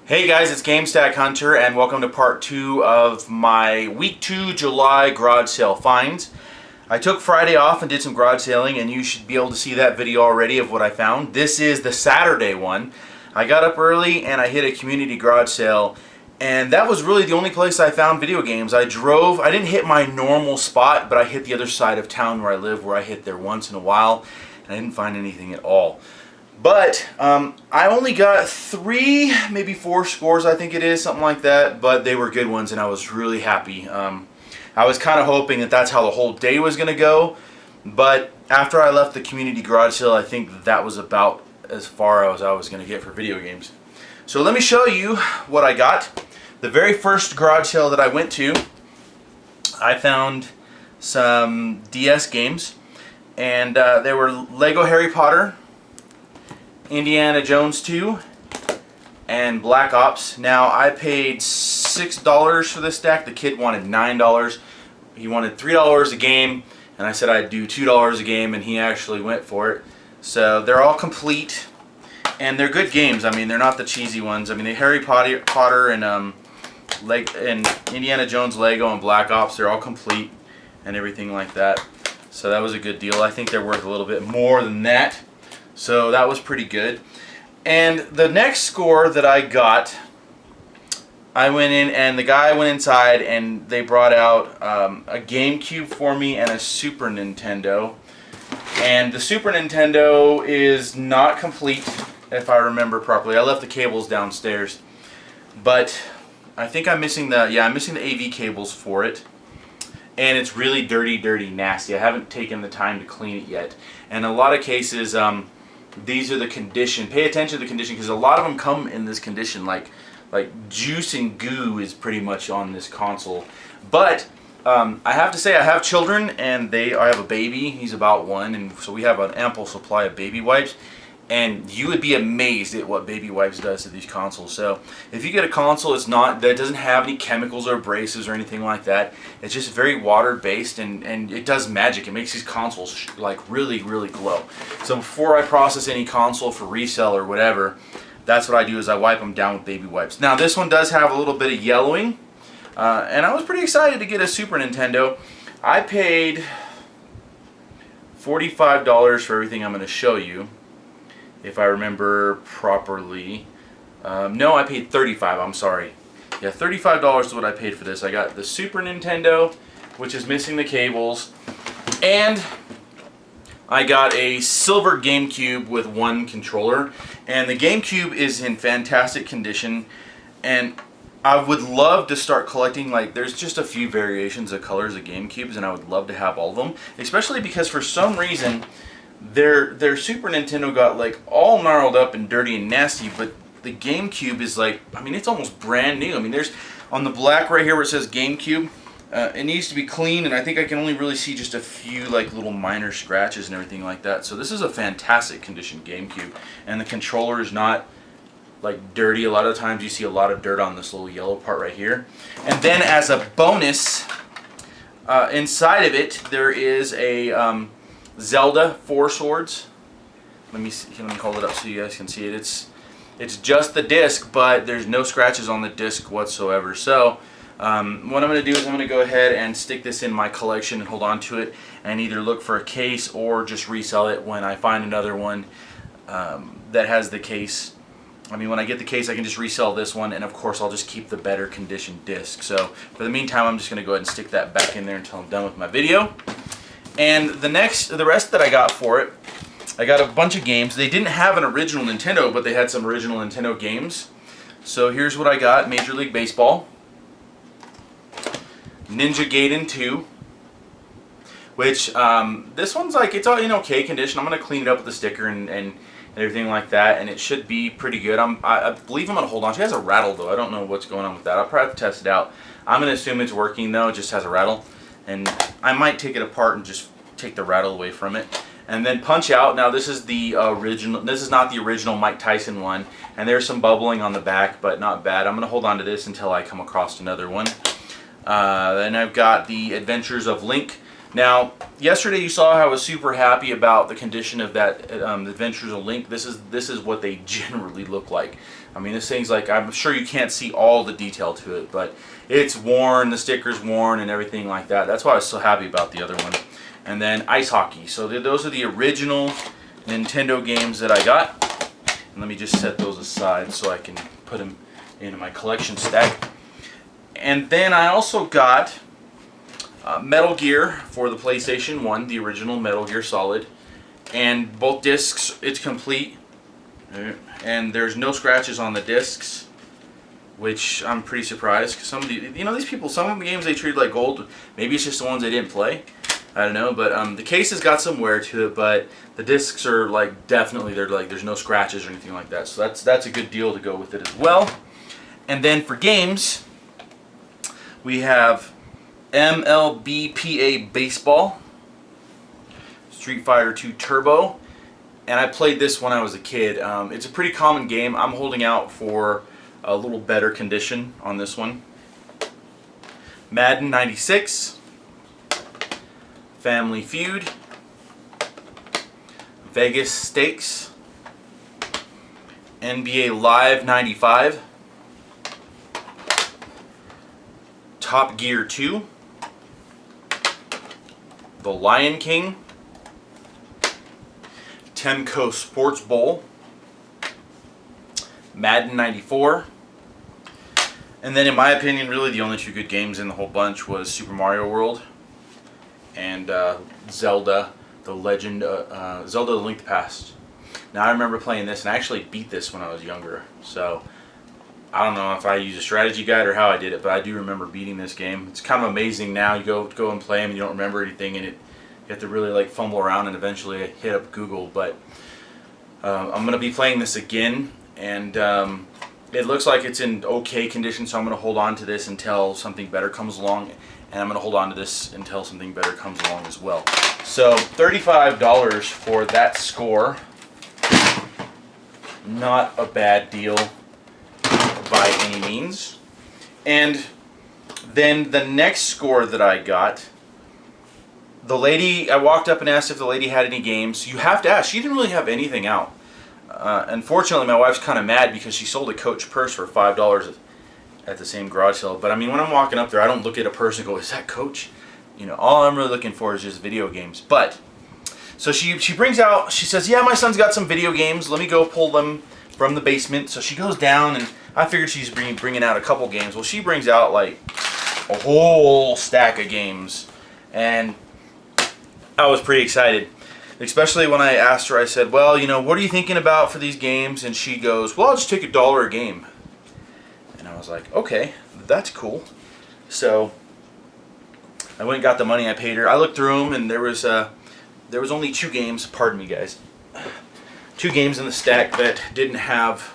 Hey guys, it's GameStack Hunter and welcome to part 2 of my week 2 July garage sale finds. I took Friday off and did some garage sailing, and you should be able to see that video already of what I found. This is the Saturday one. I got up early and I hit a community garage sale, and that was really the only place I found video games. I didn't hit my normal spot, but I hit the other side of town where I live, where I hit there once in a while, and I didn't find anything at all. But I only got 3, maybe 4 scores, I think it is, something like that. But they were good ones, and I was really happy. I was kind of hoping that that's how the whole day was going to go. But after I left the community garage sale, I think that was about as far as I was going to get for video games. So let me show you what I got. The very first garage sale that I went to, I found some DS games. And they were Lego Harry Potter, Indiana Jones 2, and Black Ops. Now I paid $6 for this stack. The kid wanted $9. He wanted $3 a game, and I said I'd do $2 a game, and he actually went for it. So they're all complete, and they're good games. I mean, they're not the cheesy ones. I mean, the Harry Potter and Indiana Jones Lego and Black Ops, they're all complete and everything like that. So that was a good deal. I think they're worth a little bit more than that. So that was pretty good. And the next score that I got, I went in and the guy went inside and they brought out a GameCube for me and a Super Nintendo. And the Super Nintendo is not complete, if I remember properly. I left the cables downstairs. But I think I'm missing the AV cables for it. And it's really dirty, nasty. I haven't taken the time to clean it yet. And in a lot of cases, these are the condition. Pay attention to the condition, because a lot of them come in this condition. Like juice and goo is pretty much on this console. But I have to say, I have children, and I have a baby. He's about 1, and so we have an ample supply of baby wipes. And you would be amazed at what baby wipes does to these consoles. So if you get a console that doesn't have any chemicals or abrasives or anything like that, it's just very water based, and it does magic. It makes these consoles like really glow. So before I process any console for resale or whatever, that's what I do, is I wipe them down with baby wipes. Now this one does have a little bit of yellowing, and I was pretty excited to get a Super Nintendo. I paid $45 for everything I'm going to show you, if I remember properly. No, I paid $35, I'm sorry. Yeah, $35 is what I paid for this. I got the Super Nintendo, which is missing the cables, and I got a silver GameCube with 1 controller. And the GameCube is in fantastic condition, and I would love to start collecting. Like, there's just a few variations of colors of GameCubes, and I would love to have all of them, especially because for some reason their Super Nintendo got like all gnarled up and dirty and nasty, but the GameCube is like, I mean, it's almost brand new. I mean, there's on the black right here where it says GameCube, it needs to be clean, and I think I can only really see just a few like little minor scratches and everything like that. So this is a fantastic condition GameCube, and the controller is not like dirty. A lot of times you see a lot of dirt on this little yellow part right here. And then as a bonus, inside of it there is a Zelda 4 Swords. Let me hold it up so you guys can see it. It's just the disc, but there's no scratches on the disc whatsoever. So what I'm going to do is I'm going to go ahead and stick this in my collection and hold on to it, and either look for a case or just resell it when I find another one that has the case. I mean, when I get the case, I can just resell this one, and of course I'll just keep the better conditioned disc. So for the meantime, I'm just going to go ahead and stick that back in there until I'm done with my video. And the rest that I got for it, I got a bunch of games. They didn't have an original Nintendo, but they had some original Nintendo games. So here's what I got: Major League Baseball, Ninja Gaiden 2, which this one's like, it's all in okay condition. I'm gonna clean it up with the sticker and everything like that, and it should be pretty good. I believe I'm gonna hold on to it. It has a rattle though. I don't know what's going on with that. I'll probably have to test it out. I'm gonna assume it's working though. It just has a rattle. And I might take it apart and just take the rattle away from it. And then Punch Out. Now this is the original. This is not the original Mike Tyson one. And there's some bubbling on the back, but not bad. I'm going to hold on to this until I come across another one. Then I've got the Adventures of Link. Now, yesterday you saw how I was super happy about the condition of that Adventures of Link. This is what they generally look like. I mean, this thing's like, I'm sure you can't see all the detail to it, but it's worn, the sticker's worn and everything like that. That's why I was so happy about the other one. And then ice hockey. So those are the original Nintendo games that I got. And let me just set those aside so I can put them into my collection stack. And then I also got Metal Gear for the PlayStation 1, the original Metal Gear Solid. And both discs, it's complete. And there's no scratches on the discs, which I'm pretty surprised. Because some of the, you know, these people, some of the games they treat like gold. Maybe it's just the ones they didn't play. I don't know, but the case has got some wear to it, but the discs are like definitely, they're like, there's no scratches or anything like that. So that's a good deal to go with it as well. And then for games, we have MLBPA Baseball, Street Fighter 2 Turbo, and I played this when I was a kid. It's a pretty common game. I'm holding out for a little better condition on this one. Madden 96. Family Feud, Vegas Stakes, NBA Live 95, Top Gear 2, The Lion King, Temco Sports Bowl, Madden 94, and then in my opinion really the only two good games in the whole bunch was Super Mario World and Zelda, The Legend, Zelda: The Link Past. Now I remember playing this, and I actually beat this when I was younger. So I don't know if I used a strategy guide or how I did it, but I do remember beating this game. It's kind of amazing now. You go and play them, and you don't remember anything, and you have to really like fumble around and eventually hit up Google. But I'm gonna be playing this again, and it looks like it's in okay condition. So I'm gonna hold on to this until something better comes along. And I'm going to hold on to this until something better comes along as well. So $35 for that score. Not a bad deal by any means. And then the next score that I got, the lady, I walked up and asked if the lady had any games. You have to ask. She didn't really have anything out. Unfortunately, my wife's kind of mad because she sold a Coach purse for $5 at the same garage sale. But I mean, when I'm walking up there, I don't look at a person and go, is that Coach? You know, all I'm really looking for is just video games. But so she brings out, she says, yeah, my son's got some video games, let me go pull them from the basement. So she goes down, and I figured she's bringing out a couple games. Well, she brings out like a whole stack of games, and I was pretty excited, especially when I asked her. I said, well, you know, what are you thinking about for these games? And she goes, well, I'll just take $1 a game. And I was like, okay, that's cool. So I went and got the money. I paid her. I looked through them, and there was only 2 games. Pardon me, guys. 2 games in the stack that didn't have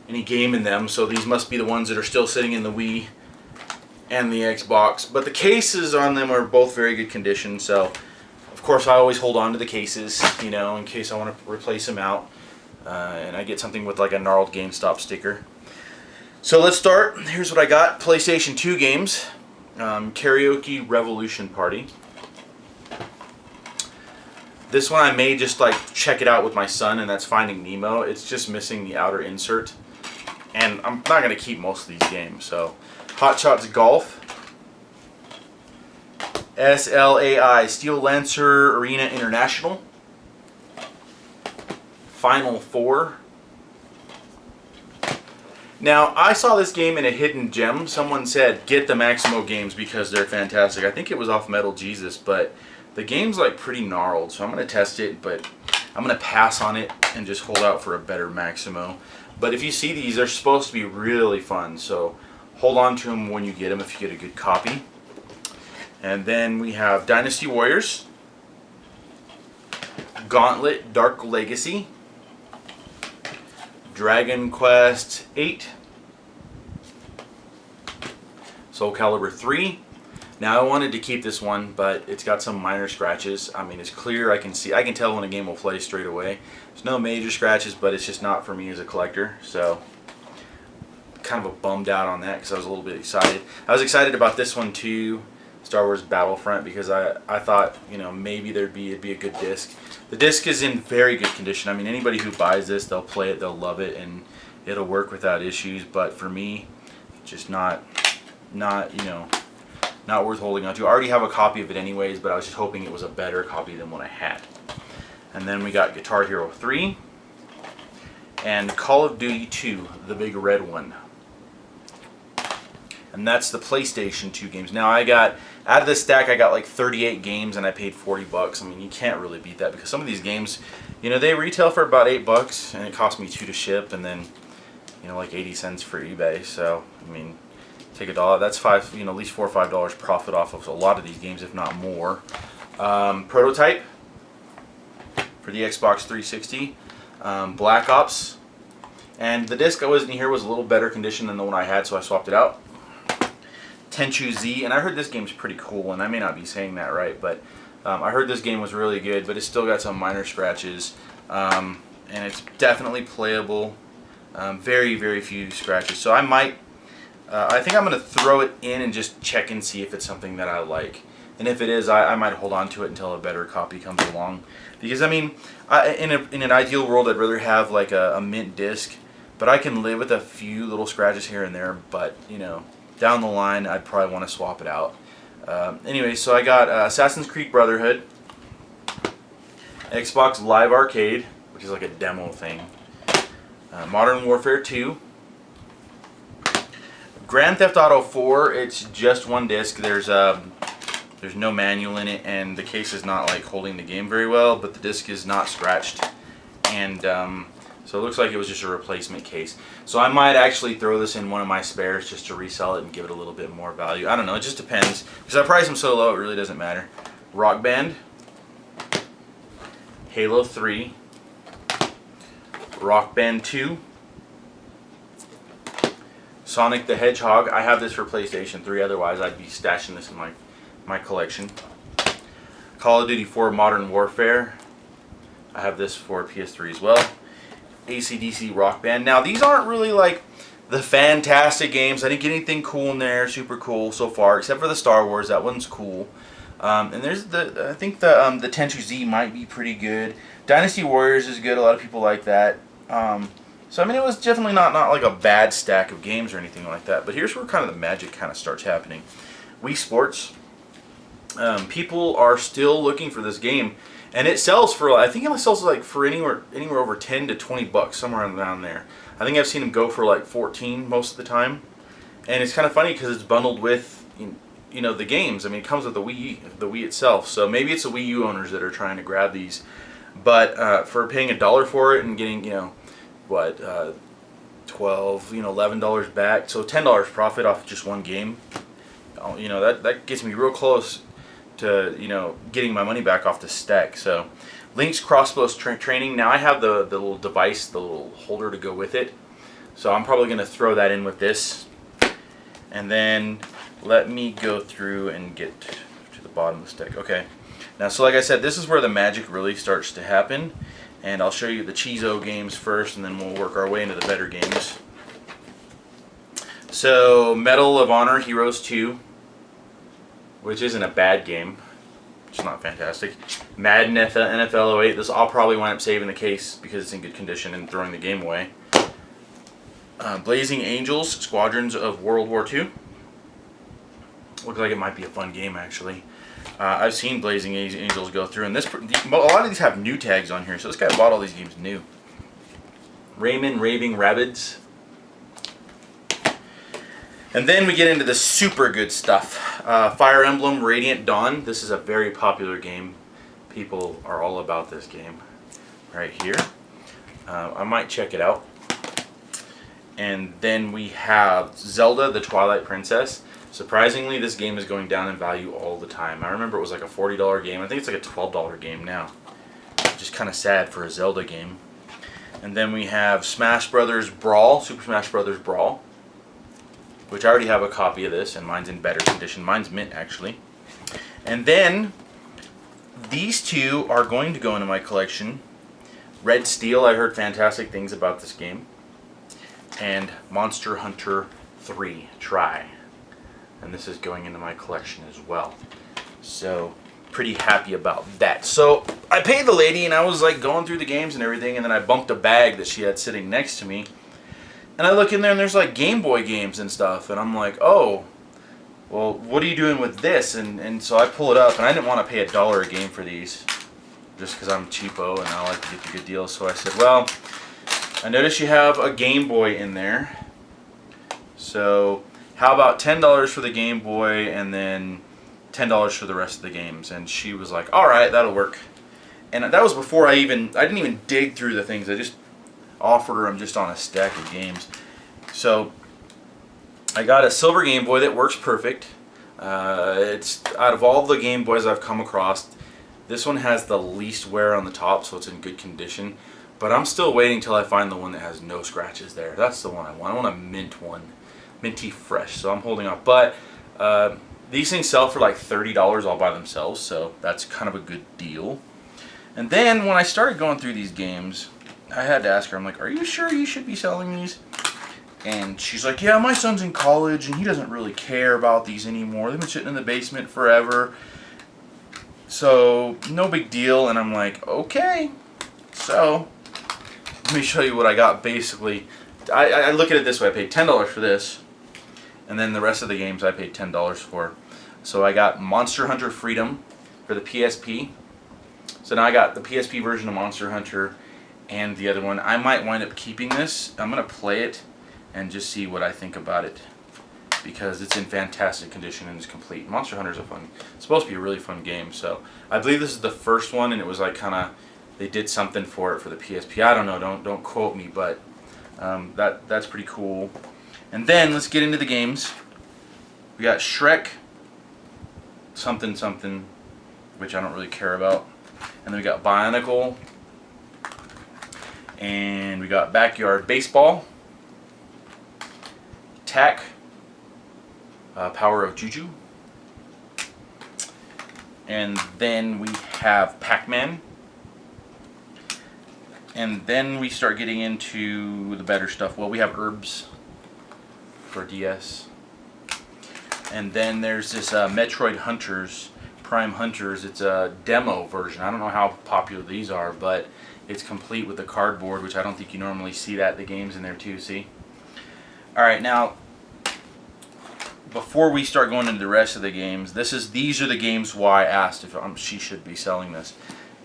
any game in them. So these must be the ones that are still sitting in the Wii and the Xbox. But the cases on them are both very good condition. So of course I always hold on to the cases, you know, in case I want to replace them out. And I get something with like a gnarled GameStop sticker. So let's start. Here's what I got. PlayStation 2 games. Karaoke Revolution Party. This one I may just like check it out with my son, and that's Finding Nemo. It's just missing the outer insert. And I'm not going to keep most of these games. So Hot Shots Golf. SLAI Steel Lancer Arena International. Final Four. Now, I saw this game in a hidden gem. Someone said, get the Maximo games because they're fantastic. I think it was off Metal Jesus, but the game's like pretty gnarled, so I'm going to test it, but I'm going to pass on it and just hold out for a better Maximo. But if you see these, they're supposed to be really fun, so hold on to them when you get them if you get a good copy. And then we have Dynasty Warriors, Gauntlet Dark Legacy, Dragon Quest 8, Soul Calibur 3. Now I wanted to keep this one, but it's got some minor scratches. I mean, it's clear. I can tell when a game will play straight away. There's no major scratches, but it's just not for me as a collector. So kind of a bummed out on that because I was a little bit excited. I was excited about this one too, Star Wars Battlefront, because I thought, you know, maybe it'd be a good disc. The disc is in very good condition. I mean, anybody who buys this, they'll play it, they'll love it, and it'll work without issues. But for me, just not not worth holding on to. I already have a copy of it anyways, but I was just hoping it was a better copy than what I had. And then we got Guitar Hero 3 and Call of Duty 2, the big red one. And that's the PlayStation 2 games. Now I got, out of this stack, I got like 38 games and I paid 40 bucks. I mean, you can't really beat that because some of these games, you know, they retail for about 8 bucks and it cost me 2 to ship and then, you know, like 80 cents for eBay. So, I mean, take $1, that's five, you know, at least $4 or $5 profit off of a lot of these games, if not more. Prototype for the Xbox 360, Black Ops, and the disc I wasn't here was a little better condition than the one I had, so I swapped it out. Tenchu Z, and I heard this game's pretty cool, and I may not be saying that right, but I heard this game was really good, but it's still got some minor scratches, and it's definitely playable. Very, very few scratches, so I might, I think I'm going to throw it in and just check and see if it's something that I like. And if it is, I might hold on to it until a better copy comes along. Because, I mean, in an ideal world, I'd rather have like a mint disc, but I can live with a few little scratches here and there, but, you know, down the line, I'd probably want to swap it out. Anyway, so I got Assassin's Creed Brotherhood, Xbox Live Arcade, which is like a demo thing, Modern Warfare 2, Grand Theft Auto 4, it's just one disc. There's no manual in it, and the case is not like holding the game very well, but the disc is not scratched, and so it looks like it was just a replacement case. So I might actually throw this in one of my spares just to resell it and give it a little bit more value. I don't know, it just depends, because I price them so low it really doesn't matter. Rock Band, Halo 3, Rock Band 2, Sonic the Hedgehog. I have this for PlayStation 3, otherwise I'd be stashing this in my collection. Call of Duty 4 Modern Warfare. I have this for PS3 as well. AC/DC Rock Band. Now these aren't really like the fantastic games. I didn't get anything cool in there, super cool so far, except for the Star Wars. That one's cool. And there's I think the Tenchu Z might be pretty good. Dynasty Warriors is good. A lot of people like that. So I mean, it was definitely not like a bad stack of games or anything like that. But here's where kind of the magic kind of starts happening. Wii Sports. People are still looking for this game, and it sells for, I think it sells like for anywhere over 10 to 20 bucks, somewhere around there. I think I've seen them go for like 14 most of the time, and it's kind of funny because it's bundled with, you know, the games. I mean, it comes with the Wii itself, so maybe it's the Wii U owners that are trying to grab these. But for paying $1 for it and getting, you know, what, $12, you know, $11 back, so $10 profit off just one game. You know, that gets me real close to, you know, getting my money back off the stack. So Link's Crossbow Training. Now I have the little device, the little holder to go with it, so I'm probably going to throw that in with this. And then let me go through and get to the bottom of the stick. Okay, now so like I said, this is where the magic really starts to happen, and I'll show you the Cheezo games first, and then we'll work our way into the better games. So Medal of Honor Heroes 2, which isn't a bad game. It's not fantastic. Madden NFL 08. This I'll probably wind up saving the case because it's in good condition and throwing the game away. Blazing Angels Squadrons of World War II. Looks like it might be a fun game actually. I've seen Blazing Angels go through, and a lot of these have new tags on here, so this guy bought all these games new. Rayman Raving Rabbids. And then we get into the super good stuff. Fire Emblem Radiant Dawn. This is a very popular game. People are all about this game right here. I might check it out. And then we have Zelda the Twilight Princess. Surprisingly, this game is going down in value all the time. I remember it was like a $40 game. I think it's like a $12 game now. Just kind of sad for a Zelda game. And then we have Smash Brothers Brawl, Super Smash Brothers Brawl, which I already have a copy of this, and mine's in better condition. Mine's mint, actually. And then, these two are going to go into my collection. Red Steel, I heard fantastic things about this game. And Monster Hunter 3, Try. And this is going into my collection as well. So, pretty happy about that. So, I paid the lady, and I was like going through the games and everything, and then I bumped a bag that she had sitting next to me. And I look in there and there's like Game Boy games and stuff, and I'm like, oh, well, what are you doing with this? And so I pull it up, and I didn't want to pay $1 a game for these, just because I'm cheapo and I like to get the good deals. So I said, well, I noticed you have a Game Boy in there, so how about $10 for the Game Boy and then $10 for the rest of the games? And she was like, all right, that'll work. And that was before I didn't even dig through the things. I just offered her them just on a stack of games. So I got a silver Game Boy that works perfect. It's out of all the Game Boys I've come across, this one has the least wear on the top, so it's in good condition. But I'm still waiting till I find the one that has no scratches there. That's the one I want. I want a mint one, minty fresh. So I'm holding off. But these things sell for like $30 all by themselves, so that's kind of a good deal. And then when I started going through these games, I had to ask her, I'm like, are you sure you should be selling these? And she's like, yeah, my son's in college and he doesn't really care about these anymore. They've been sitting in the basement forever. So, no big deal. And I'm like, okay. So, let me show you what I got basically. I look at it this way. I paid $10 for this. And then the rest of the games I paid $10 for. So I got Monster Hunter Freedom for the PSP. So now I got the PSP version of Monster Hunter and the other one. I might wind up keeping this. I'm going to play it and just see what I think about it, because it's in fantastic condition and it's complete. Monster Hunter is it's supposed to be a really fun game. So I believe this is the first one, and it was like kind of, they did something for it for the PSP. I don't know, don't quote me, but that's pretty cool. And then let's get into the games. We got Shrek something something, which I don't really care about. And then we got Bionicle, and we got Backyard Baseball, Tack, Power of Juju, and then we have Pac-Man, and then we start getting into the better stuff. Well, we have Herbs for DS, and then there's this Metroid Hunters, Prime Hunters. It's a demo version. I don't know how popular these are, but it's complete with the cardboard, which I don't think you normally see that. The game's in there too, see? Alright, now, before we start going into the rest of the games, these are the games why I asked if she should be selling this.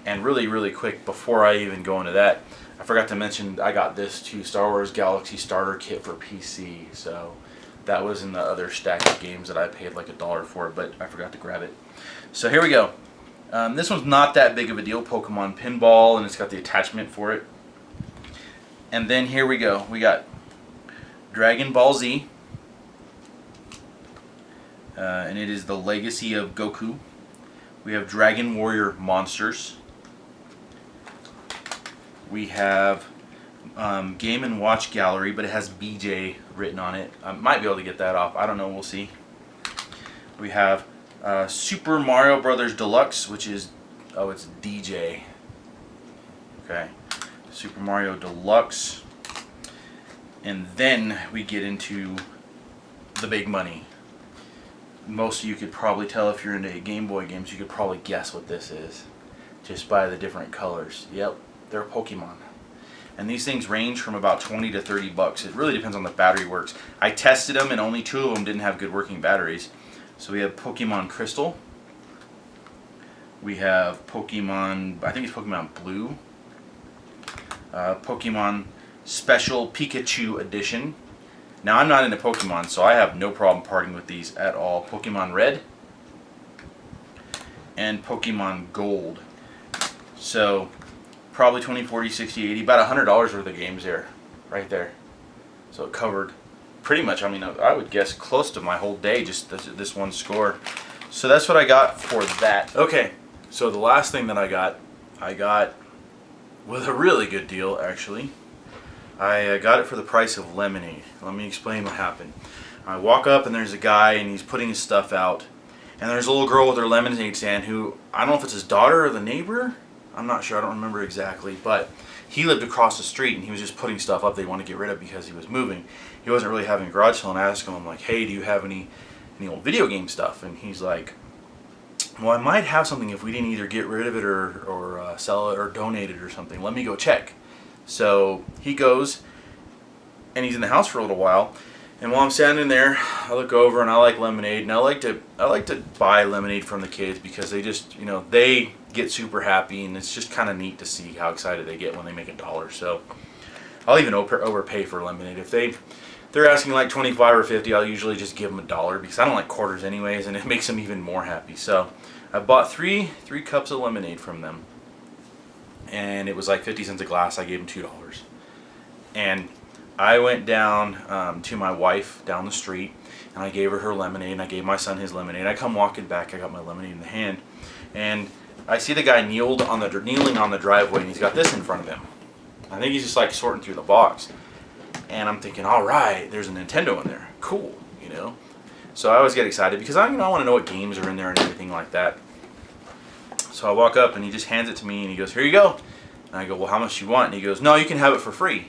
And really quick, before I even go into that, I forgot to mention I got this too, Star Wars Galaxy Starter Kit for PC. So that was in the other stack of games that I paid like $1 for, but I forgot to grab it. So here we go. This one's not that big of a deal, Pokemon Pinball, and it's got the attachment for it. And then here we go. We got Dragon Ball Z, and it is the Legacy of Goku. We have Dragon Warrior Monsters. We have Game & Watch Gallery, but it has BJ written on it. I might be able to get that off. I don't know. We'll see. We have Super Mario Brothers Deluxe, which is, oh, it's DJ. Okay. Super Mario Deluxe. And then we get into the big money. Most of you could probably tell, if you're into Game Boy games, you could probably guess what this is just by the different colors. Yep, they're Pokemon. And these things range from about 20 to 30 bucks. It really depends on the battery works. I tested them and only 2 of them didn't have good working batteries. So we have Pokemon Crystal. We have Pokemon, I think it's Pokemon Blue. Pokemon Special Pikachu Edition. Now, I'm not into Pokemon, so I have no problem parting with these at all. Pokemon Red and Pokemon Gold. So probably 20, 40, 60, 80, about $100 worth of games there, right there. So it covered pretty much, I mean, I would guess close to my whole day, just this one score. So that's what I got for that. Okay, so the last thing that I got with a really good deal, actually. I got it for the price of lemonade. Let me explain what happened. I walk up and there's a guy and he's putting his stuff out. And there's a little girl with her lemonade stand who, I don't know if it's his daughter or the neighbor. I'm not sure, I don't remember exactly. But he lived across the street and he was just putting stuff up they want to get rid of because he was moving. He wasn't really having a garage sale, and I asked him, I'm like, hey, do you have any old video game stuff? And he's like, well, I might have something if we didn't either get rid of it or sell it or donate it or something. Let me go check. So he goes, and he's in the house for a little while. And while I'm standing there, I look over and I like lemonade, and I like to buy lemonade from the kids because they just, you know, they get super happy, and it's just kind of neat to see how excited they get when they make $1. So I'll even overpay for lemonade. If they're asking like 25 or 50, I'll usually just give them $1 because I don't like quarters anyways, and it makes them even more happy. So I bought three cups of lemonade from them, and it was like 50 cents a glass. I gave them $2, and I went down to my wife down the street, and I gave her lemonade, and I gave my son his lemonade. I come walking back, I got my lemonade in the hand, and I see the guy kneeling on the driveway, and he's got this in front of him. I think he's just like sorting through the box, and I'm thinking, all right, there's a Nintendo in there, cool, you know. So I always get excited because I want to know what games are in there and everything like that. So I walk up, and he just hands it to me, and he goes, "Here you go." And I go, "Well, how much do you want?" And he goes, "No, you can have it for free."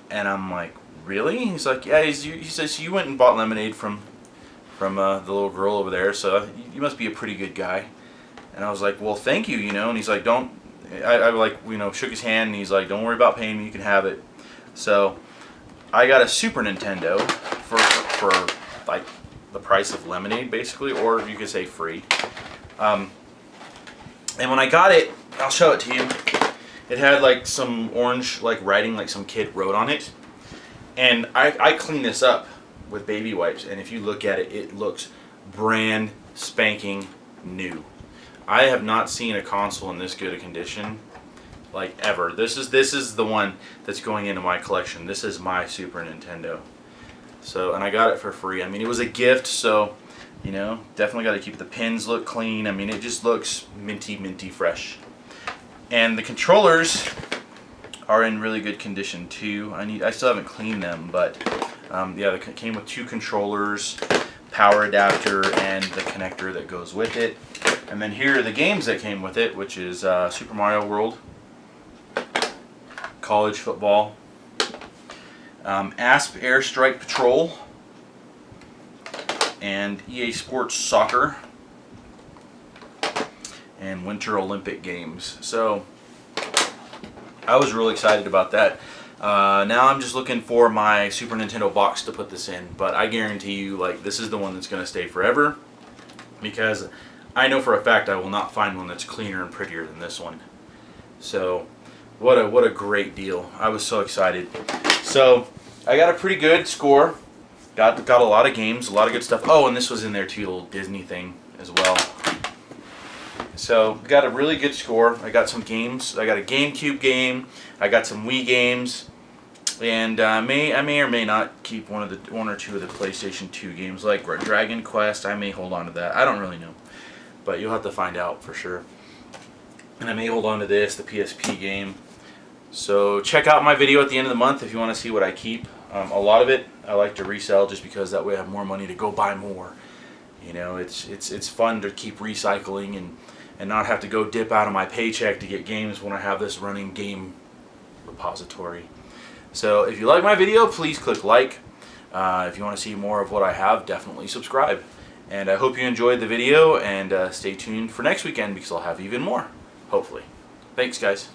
And I'm like, "Really?" He's like, "Yeah." He says, "You went and bought lemonade from the little girl over there, so you must be a pretty good guy." And I was like, "Well, thank you, you know." And he's like, "Don't." I like, you know, shook his hand, and he's like, "Don't worry about paying me. You can have it." So I got a Super Nintendo for like the price of lemonade, basically, or you could say free. And when I got it, I'll show it to you. It had like some orange like writing, like some kid wrote on it. And I cleaned this up with baby wipes, and if you look at it, it looks brand spanking new. I have not seen a console in this good a condition like ever. This is the one that's going into my collection. This is my Super Nintendo. So, and I got it for free. I mean, it was a gift, so you know, definitely got to keep the pins look clean. I mean, it just looks minty fresh. And the controllers are in really good condition too. I still haven't cleaned them, but yeah, it came with 2 controllers, power adapter, and the connector that goes with it. And then here are the games that came with it, which is Super Mario World, College Football, ASP Airstrike Patrol, and EA Sports Soccer, and Winter Olympic Games. So I was really excited about that. Now I'm just looking for my Super Nintendo box to put this in, but I guarantee you, like, this is the one that's going to stay forever, because I know for a fact I will not find one that's cleaner and prettier than this one. So what a great deal. I was so excited. So I got a pretty good score. Got a lot of games, a lot of good stuff. Oh, and this was in there too, a little Disney thing as well. So got a really good score. I got some games. I got a GameCube game. I got some Wii games, and I may or may not keep one or two of the PlayStation 2 games, like Dragon Quest. I may hold on to that. I don't really know, but you'll have to find out for sure. And I may hold on to this, the PSP game. So check out my video at the end of the month if you want to see what I keep. A lot of it I like to resell just because that way I have more money to go buy more. You know, it's fun to keep recycling and not have to go dip out of my paycheck to get games when I have this running game repository. So if you like my video, please click like. If you want to see more of what I have, definitely subscribe. And I hope you enjoyed the video, and stay tuned for next weekend because I'll have even more, hopefully. Thanks, guys.